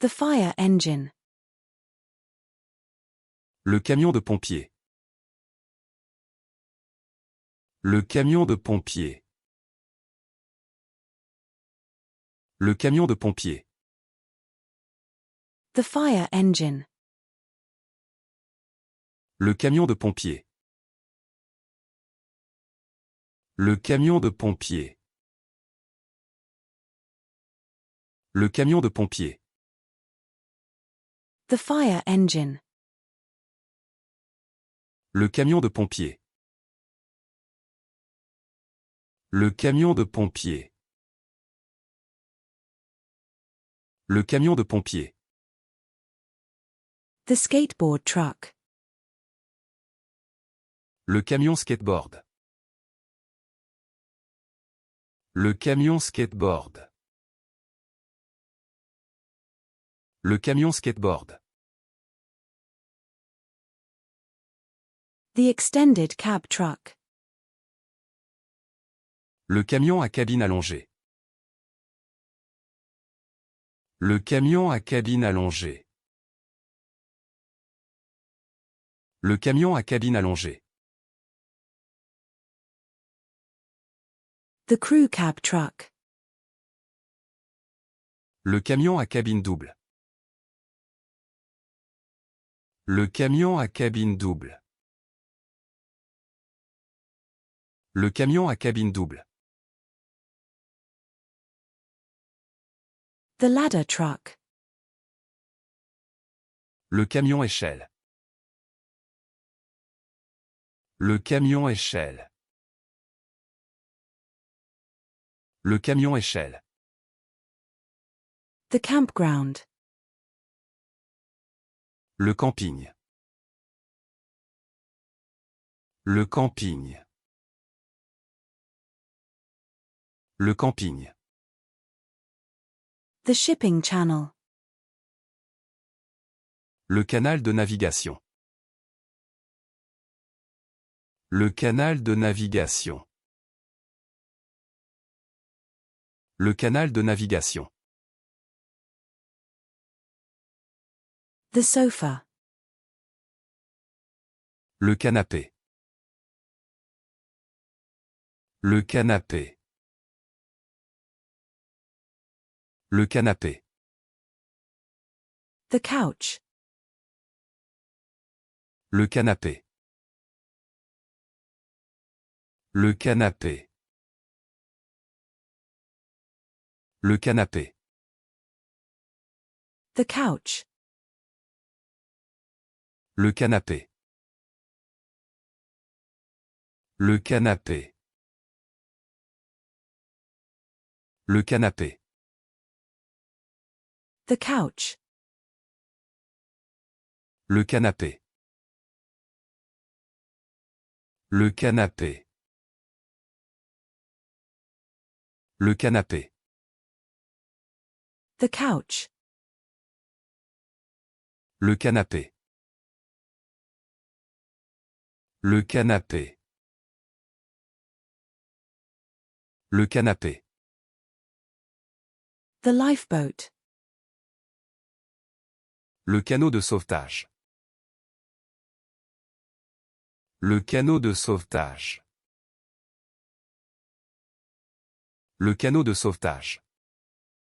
The fire engine. Le camion de pompier. Le camion de pompier. Le camion de pompier. The fire engine. Le camion de pompier. Le camion de pompier. Le camion de pompier. The fire engine. Le camion de pompier. Le camion de pompier. Le camion de pompier. The skateboard truck. Le camion skateboard. Le camion skateboard. Le camion skateboard. The extended cab truck. Le camion à cabine allongée. Le camion à cabine allongée. Le camion à cabine allongée. The crew cab truck. Le camion à cabine double. Le camion à cabine double. Le camion à cabine double. The ladder truck. Le camion échelle. Le camion échelle. Le camion échelle. The campground. Le camping. Le camping. Le camping. The shipping channel. Le canal de navigation. Le canal de navigation. Le canal de navigation. The sofa. Le canapé. Le canapé. Le canapé. The couch. Le canapé. Le canapé. Le canapé. The couch. Le canapé. Le canapé. Le canapé. The couch. Le canapé. Le canapé. Le canapé. The couch. Le canapé. Le canapé. Le canapé. The lifeboat. Le canot de sauvetage. Le canot de sauvetage. Le canot de sauvetage.